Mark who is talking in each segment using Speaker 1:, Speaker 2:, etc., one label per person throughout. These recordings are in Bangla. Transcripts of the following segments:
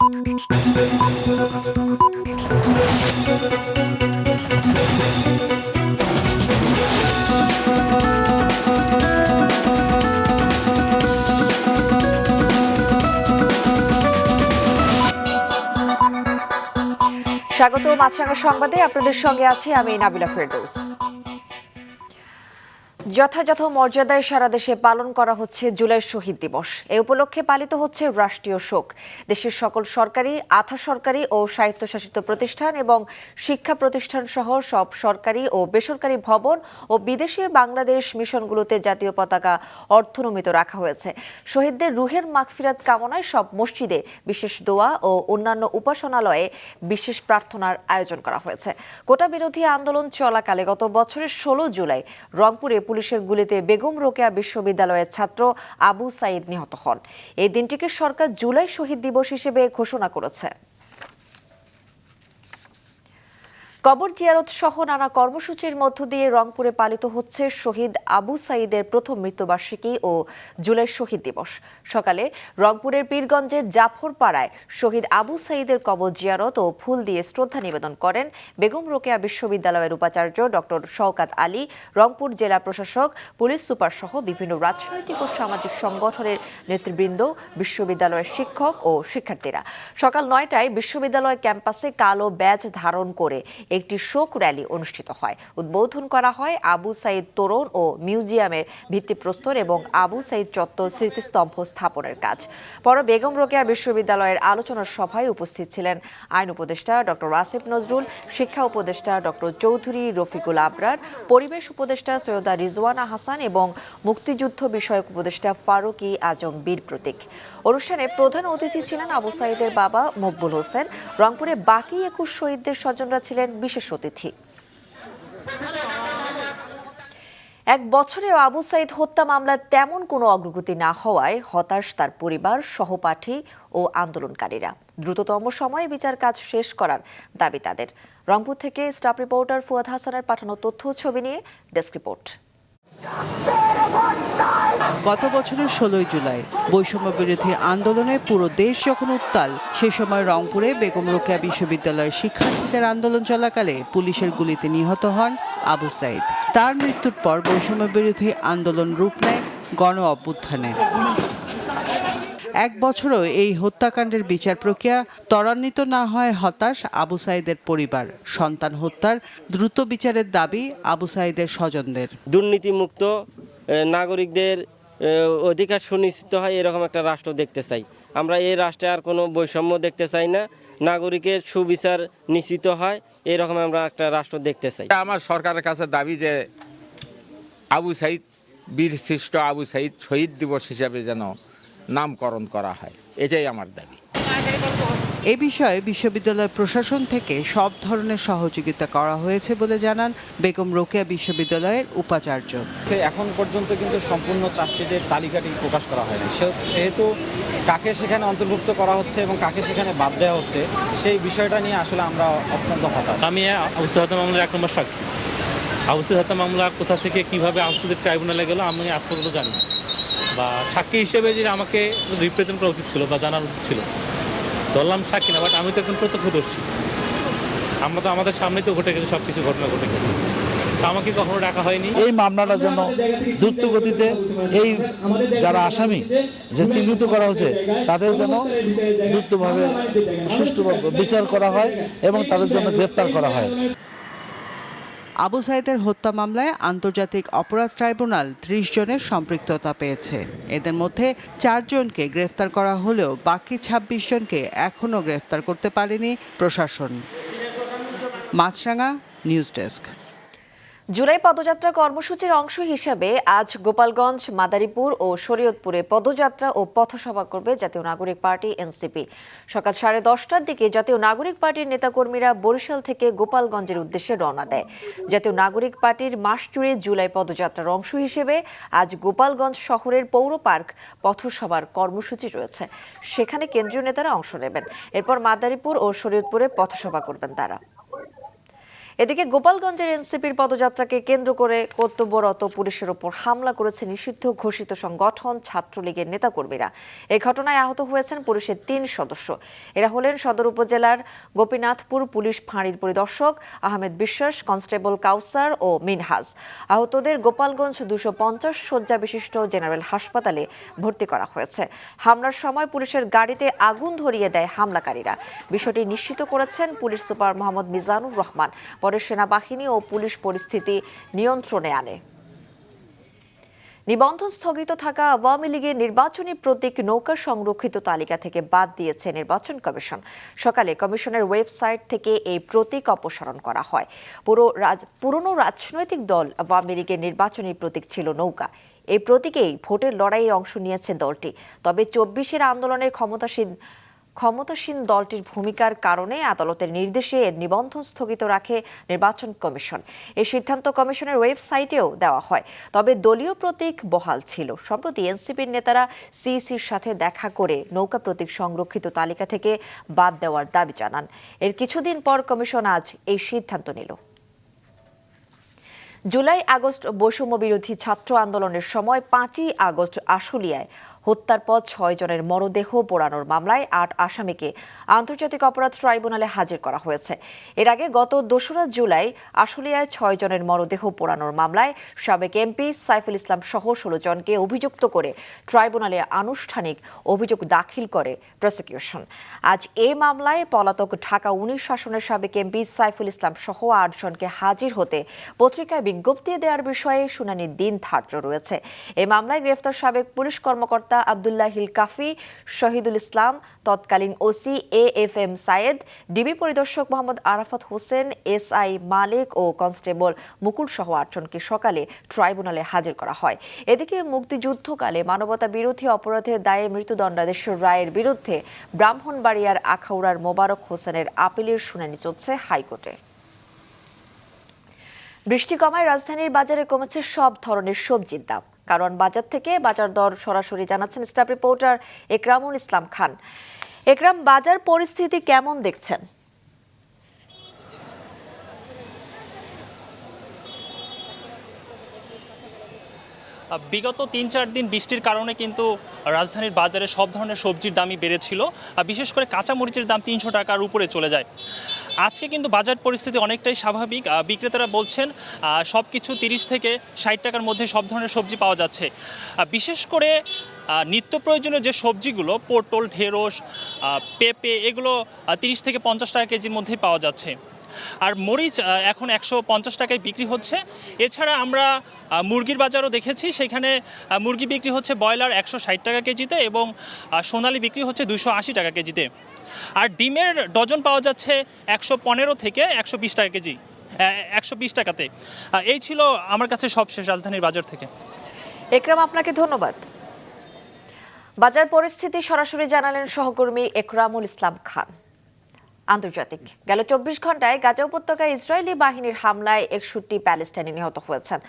Speaker 1: স্বাগত মাছরাঙা সংবাদে, আপনাদের সঙ্গে আছি আমি নাবিলা ফেরদৌস। যথাযথ মর্যাদায় সারা দেশে পালন করা হচ্ছে জুলাই শহীদ দিবস। এ উপলক্ষে পালিত হচ্ছে রাষ্ট্রীয় শোক। দেশের সকল সরকারি, আধা সরকারি ও স্বায়ত্তশাসিত প্রতিষ্ঠান এবং শিক্ষা প্রতিষ্ঠান সহ সব সরকারি ও বেসরকারি ভবন ও বিদেশে বাংলাদেশ মিশনগুলোতে জাতীয় পতাকা অর্ধনমিত রাখা হয়েছে। শহীদদের রুহের মাগফিরাত কামনায় সব মসজিদে বিশেষ দোয়া ও অন্যান্য উপাসনালয়ে বিশেষ প্রার্থনার আয়োজন করা হয়েছে। কোটা বিরোধী আন্দোলন চলাকালে গত বছরের 16 জুলাই রংপুরে পুলিশের গুলিতে বেগম রোকেয়া বিশ্ববিদ্যালয়ের ছাত্র আবু সাইদ নিহত হন। এই দিনটিকে সরকার জুলাই শহীদ দিবস হিসেবে ঘোষণা করেছে। কবর জিয়ারত সহ নানা কর্মসূচির মধ্য দিয়ে রংপুরে পালিত হচ্ছে শহীদ আবু সাইদের প্রথম মৃত্যুবার্ষিকী ও জুলাই শহীদ দিবস। সকালে রংপুরের পীরগঞ্জের জাফরপাড়ায় শহীদ আবু সাইদের কবর জিয়ারত ও ফুল দিয়ে শ্রদ্ধা নিবেদন করেন বেগম রোকেয়া বিশ্ববিদ্যালয়ের উপাচার্য ডক্টর শওকাত আলী, রংপুর জেলা প্রশাসক, পুলিশ সুপার সহ বিভিন্ন রাজনৈতিক ও সামাজিক সংগঠনের নেতৃবৃন্দ, বিশ্ববিদ্যালয়ের শিক্ষক ও শিক্ষার্থীরা। সকাল 9টায় বিশ্ববিদ্যালয় ক্যাম্পাসে কালো ব্যাজ ধারণ করে একটি শোক র্যালি অনুষ্ঠিত হয়। উদ্বোধন করা হয় আবু সাইদ তোরণ ও মিউজিয়ামের ভিত্তিপ্রস্তর এবং আবু সাইদ চত্বর স্মৃতিস্তম্ভ স্থাপনের কাজ। পরে বেগম রোকেয়া বিশ্ববিদ্যালয়ের আলোচনা সভায় উপস্থিত ছিলেন আইন উপদেষ্টা ডক্টর আসিফ নজরুল, শিক্ষা উপদেষ্টা ডক্টর চৌধুরী রফিকুল আবরার, পরিবেশ উপদেষ্টা সৈয়দা রিজওয়ানা হাসান এবং মুক্তিযুদ্ধ বিষয়ক উপদেষ্টা ফারুকী আজম বীর প্রতীক। অনুষ্ঠানে প্রধান অতিথি ছিলেন আবু সাইদের বাবা মকবুল হোসেন। রংপুরে বাকি 21 শহীদদের স্বজনরা ছিলেন বিশেষ অতিথি। এক বছরে আবু সাইদ হত্যা মামলায় তেমন কোনো অগ্রগতি না হওয়ায় হতাশ তার পরিবার, সহপাঠী ও আন্দোলনকারীরা। দ্রুততম সময়ে বিচার কাজ শেষ করার দাবি তাদের। রংপুর থেকে স্টাফ রিপোর্টার ফুয়াদ হাসানের পাঠানো তথ্য ছবি নিয়ে ডেস্ক রিপোর্ট।
Speaker 2: গত বছরের 16 জুলাই বৈষম্য বিরোধী আন্দোলনে পুরো দেশ যখন উত্তাল, সেই সময় রংপুরে বেগম রোকেয়া বিশ্ববিদ্যালয়ের শিক্ষার্থীদের আন্দোলন চলাকালে পুলিশের গুলিতে নিহত হন আবু সাইদ। তার মৃত্যুর পর বৈষম্য বিরোধী আন্দোলন রূপ নেয় গণ অভ্যুত্থানে। এক বছরও এই হত্যাকাণ্ডের বিচার প্রক্রিয়া ত্বরান্বিত না হয় হতাশ আবু সাইদের পরিবার। সন্তান হত্যার দ্রুত বিচারের দাবি আবু সাইদের স্বজনদের।
Speaker 3: দুর্নীতিমুক্ত নাগরিকদের অধিকার সুনিশ্চিত হয় এরকম একটা রাষ্ট্র দেখতে চাই আমরা। এই রাষ্ট্রে আর কোনো বৈষম্য দেখতে চাই না, নাগরিকের সুবিচার নিশ্চিত হয় এরকম আমরা একটা রাষ্ট্র দেখতে চাই।
Speaker 4: আমার সরকারের কাছে দাবি যে আবু সাইদ, বীরশ্রেষ্ঠ আবু সাইদ শহীদ দিবস হিসাবে যেন নামকরণ করা হয়, এটাই আমার দাবি।
Speaker 2: এ বিষয়ে বিশ্ববিদ্যালয় প্রশাসন থেকে সব ধরনের সহযোগিতা করা হয়েছে বলে জানান বেগম রোকেয়া বিশ্ববিদ্যালয়ের উপাচার্য।
Speaker 5: এখন পর্যন্ত কিন্তু সম্পূর্ণ চার্জশিটের তালিকাটি প্রকাশ করা হয়নি, সেহেতু কাকে সেখানে অন্তর্ভুক্ত করা হচ্ছে এবং কাকে সেখানে বাদ দেওয়া হচ্ছে সেই বিষয়টা নিয়ে আসলে আমরা অত্যন্ত হতাশ।
Speaker 6: আমি আবু সাইদ হত্যা মামলার 1 নম্বর সাক্ষী। আবু সাইদ হত্যা মামলা কোথা থেকে কিভাবে আন্তর্জাতিক ট্রাইব্যুনালে গেল আমি আজ পর্যন্ত জানি না, বা সাক্ষী হিসেবে যে আমাকে রিপ্রেজেন্ট করা উচিত ছিল বা জানার উচিত ছিল। ধরলাম সাক্ষী না, বাট আমি তো একজন প্রত্যক্ষদর্শী। আমরা তো আমাদের সামনেই তো ঘটে গেছে, সবকিছু ঘটনা ঘটে গেছে, আমাকে কখনো ডাকা হয়নি।
Speaker 7: এই মামলাটা যেন দ্রুত গতিতে এই যারা আসামি যে চিহ্নিত করা হয়েছে তাদের যেন দ্রুতভাবে সুষ্ঠুভাবে বিচার করা হয় এবং তাদের জন্য গ্রেপ্তার করা হয়।
Speaker 2: আবু সাইদের হত্যা মামলায় আন্তর্জাতিক অপরাধ ট্রাইব্যুনাল 30 জনের সম্পৃক্ততা পেয়েছে। এদের মধ্যে 4 জনকে গ্রেফতার করা হলেও বাকি 26 জনকে এখনও গ্রেফতার করতে পারেনি প্রশাসন। মাছরাঙা নিউজ ডেস্ক।
Speaker 1: জুলাই পদযাত্রা কর্মসূচির অংশ হিসেবে আজ গোপালগঞ্জ, মাদারীপুর ও শরীয়তপুরে পদযাত্রা ও পথসভা করবে জাতীয় নাগরিক পার্টি এনসিপি। সকাল 10:30টার দিকে জাতীয় নাগরিক পার্টির নেতাকর্মীরা বরিশাল থেকে গোপালগঞ্জের উদ্দেশ্যে রওনা দেয়। জাতীয় নাগরিক পার্টির মাস জুড়ে জুলাই পদযাত্রার অংশ হিসেবে আজ গোপালগঞ্জ শহরের পৌর পার্ক পথসভার কর্মসূচি রয়েছে। সেখানে কেন্দ্রীয় নেতারা অংশ নেবেন। এরপর মাদারীপুর ও শরীয়তপুরে পথসভা করবেন তারা। এদিকে গোপালগঞ্জের এনসিপির পদযাত্রাকে কেন্দ্র করে কর্তব্যরত পুলিশের ওপর হামলা করেছে নিষিদ্ধ ঘোষিত সংগঠন ছাত্রলীগের নেতাকর্মীরা। এই ঘটনায় আহত হয়েছেন পুলিশের ৩ সদস্য। এরা হলেন সদর উপজেলার গোপীনাথপুর পুলিশ ফাঁড়ির পরিদর্শক আহমেদ বিশ্বাস, কনস্টেবল কাউসার ও মিনহাজ। আহতদের গোপালগঞ্জ 250 শয্যা বিশিষ্ট জেনারেল হাসপাতালে ভর্তি করা হয়েছে। হামলার সময় পুলিশের গাড়িতে আগুন ধরিয়ে দেয় হামলাকারীরা। বিষয়টি নিশ্চিত করেছেন পুলিশ সুপার মোহাম্মদ মিজানুর রহমান। পরে সেনাবাহিনী ও পুলিশ পরিস্থিতি নিয়ন্ত্রণে আনে। নিবন্ধন স্থগিত থাকা আওয়ামী লীগের নির্বাচনী প্রতীক নৌকা সংরক্ষিত তালিকা থেকে বাদ দিয়েছে নির্বাচন কমিশন। সকালে কমিশনের ওয়েবসাইট থেকে এই প্রতীক অপসারণ করা হয়। পুরনো রাজনৈতিক দল আওয়ামী লীগের নির্বাচনী প্রতীক ছিল নৌকা। এই প্রতীকেই ভোটের লড়াইয়ে অংশ নিয়েছে দলটি। তবে 24-এর আন্দোলনের ক্ষমতাসীন দলটির ভূমিকার কারণে আদালতের নির্দেশে এর নিবন্ধন স্থগিত রাখে নির্বাচন কমিশন। এই সিদ্ধান্ত কমিশনের ওয়েবসাইটেও দেওয়া হয়। তবে দলীয় প্রতীক বহাল ছিল। সম্প্রতি এনসিপির নেতারা সিইসির সাথে দেখা করে নৌকা প্রতীক সংরক্ষিত তালিকা থেকে বাদ দেওয়ার দাবি জানান। এর কিছুদিন পর কমিশন আজ এই সিদ্ধান্ত নিল। জুলাই আগস্ট বৈষম্য বিরোধী ছাত্র আন্দোলনের সময় 5ই আগস্ট আশুলিয়ায় হত্যার পর 6 জনের মরদেহ পোড়ানোর মামলায় 8 আসামিকে আন্তর্জাতিক অপরাধ ট্রাইব্যুনালে হাজির করা হয়েছে। এর আগে গত 2রা জুলাই আশুলিয়ায় 6 জনের মরদেহ পোড়ানোর মামলায় সাবেক এমপি সাইফুল ইসলাম সহ 16 জনকে অভিযুক্ত করে ট্রাইব্যুনালে আনুষ্ঠানিক অভিযোগ দাখিল করে প্রসিকিউশন। আজ এই মামলায় পলাতক ঢাকা 19 আসনের সাবেক এমপি সাইফুল ইসলাম সহ 8 জনকে হাজির হতে পত্রিকায় বিজ্ঞপ্তি দেওয়ার বিষয়ে শুনানির দিন ধার্য রয়েছে। এই মামলায় গ্রেফতার সাবেক পুলিশ কর্মকর্তা আব্দুল্লাহ হিল কাফি, শহীদুল ইসলাম, তৎকালীন ওসি AFM সায়েদ, ডিবি পরিদর্শক মোহাম্মদ আরাফাত হোসেন, SI মালিক ও কনস্টেবল মুকুল সহ 8 জনকে সকালে ট্রাইব্যুনালে হাজির করা হয়। এদিকে মুক্তিযুদ্ধকালে মানবতা বিরোধী অপরাধের দায়ে মৃত্যুদণ্ডাদেশের রায়ের বিরুদ্ধে ব্রাহ্মণবাড়িয়ার আখাউড়ার মোবারক হোসেনের আপিলের শুনানি চলছে হাইকোর্টে। বৃষ্টি কমায় রাজধানীর বাজারে কমেছে সব ধরনের সবজির দাম। কারণ বাজার থেকে বাজার দর সরাসরি জানাচ্ছেন স্টাফ রিপোর্টার একরামুল ইসলাম খান। একরাম, বাজার পরিস্থিতি কেমন দেখছেন?
Speaker 8: বিগত 3-4 দিন বৃষ্টির কারণে কিন্তু রাজধানীর বাজারে সব ধরনের সবজির দামই বেড়েছিল। বিশেষ করে কাঁচামরিচের দাম 300 টাকার উপরে চলে যায়। আজকে কিন্তু বাজার পরিস্থিতি অনেকটাই স্বাভাবিক। বিক্রেতারা বলছেন সব কিছু 30 থেকে 60 টাকার মধ্যে সব ধরনের সবজি পাওয়া যাচ্ছে। বিশেষ করে নিত্য প্রয়োজনীয় যে সবজিগুলো, পটল, ঢেঁড়স, পেঁপে, এগুলো 30 থেকে 50 টাকা কেজির মধ্যেই পাওয়া যাচ্ছে। আর মরিচ এখন 150 টাকায় বিক্রি হচ্ছে। এছাড়া আমরা মুরগির বাজারও দেখেছি, সেখানে মুরগি বিক্রি হচ্ছে ব্রয়লার 160 টাকা কেজিতে এবং সোনালী বিক্রি হচ্ছে 280 টাকা কেজিতে। আর ডিমের ডজন পাওয়া যাচ্ছে 115 থেকে 120 টাকা কেজি, 120 টাকাতে। এই ছিল আমার কাছে সবশেষ রাজধানীর বাজার থেকে।
Speaker 1: একরাম, আপনাকে ধন্যবাদ। বাজার পরিস্থিতি সরাসরি জানালেন সহকর্মী একরামুল ইসলাম খান। আন্তর্জাতিক, গেল 24 ঘন্টায় গাজা উপত্যকায় ইসরায়েলি বাহিনীর হামলায় 61 প্যালেস্টাইনি নিহত হয়েছেন।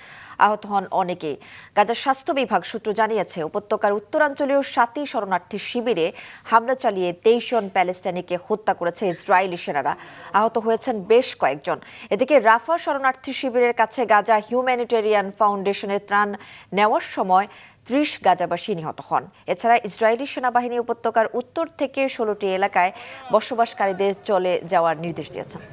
Speaker 1: আহত হন অনেকেই। গাজার স্বাস্থ্য বিভাগ সূত্র জানিয়েছে, উপত্যকার উত্তরাঞ্চলীয় 7টি শরণার্থী শিবিরে হামলা চালিয়ে 23 জন প্যালেস্টাইনিকে হত্যা করেছে ইসরায়েলি সেনারা। আহত হয়েছেন বেশ কয়েকজন। এদিকে রাফা শরণার্থী শিবিরের কাছে গাজা হিউম্যানিটেরিয়ান ফাউন্ডেশনের ত্রাণ নেওয়ার সময় 30 গাজাবাসী নিহত হন। এছাড়া ইসরায়েলি সেনাবাহিনী উপত্যকার উত্তর থেকে 16টি এলাকায় বসবাসকারীদের চলে যাওয়ার নির্দেশ দিয়েছেন।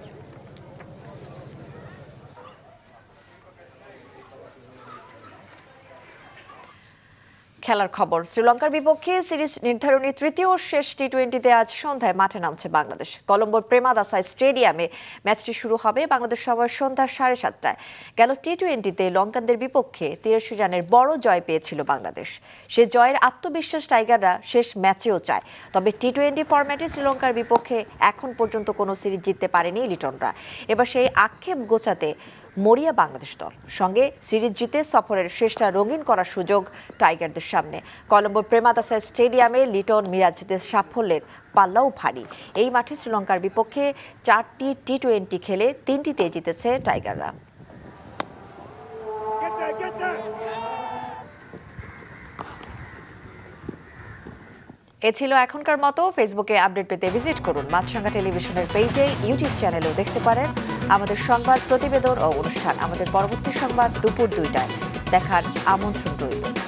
Speaker 1: খেলার খবর, শ্রীলঙ্কার বিপক্ষে সিরিজ নির্ধারণী তৃতীয় ও শেষ টি-20তে আজ সন্ধ্যায় মাঠে নামছে বাংলাদেশ। কলম্বোর প্রেমাদাসা স্টেডিয়ামে ম্যাচটি শুরু হবে বাংলাদেশ সময় সন্ধ্যা 7:30টায়। গেল টি-20তে লঙ্কানদের বিপক্ষে 83 রানের বড় জয় পেয়েছিল বাংলাদেশ। সে জয়ের আত্মবিশ্বাস টাইগাররা শেষ ম্যাচেও চায়। তবে টি-20 ফরম্যাটে শ্রীলঙ্কার বিপক্ষে এখন পর্যন্ত কোনো সিরিজ জিততে পারেনি লিটনরা। এবার সেই আক্ষেপ গোছাতে মরিয়া বাংলাদেশ দল। সঙ্গে সিরিজ জিতে সফরের শেষটা রঙিন করার সুযোগ টাইগারদের সামনে। কলম্বোর প্রেমাদাসা স্টেডিয়ামে লিটন মিরাজদের সাফল্যের পাল্লাও ভারী। এই মাঠে শ্রীলঙ্কার বিপক্ষে 4টি টি-20 খেলে 3টিতে জিতেছে টাইগাররা। এ ছিল এখনকার মতো। ফেসবুকে আপডেট পেতে ভিজিট করুন মাছরাঙা টেলিভিশনের পেজে, ইউটিউব চ্যানেলেও দেখতে পারেন আমাদের সংবাদ, প্রতিবেদন ও অনুষ্ঠান। আমাদের পরবর্তী সংবাদ দুপুর 2টায় দেখার আমন্ত্রণ রইল।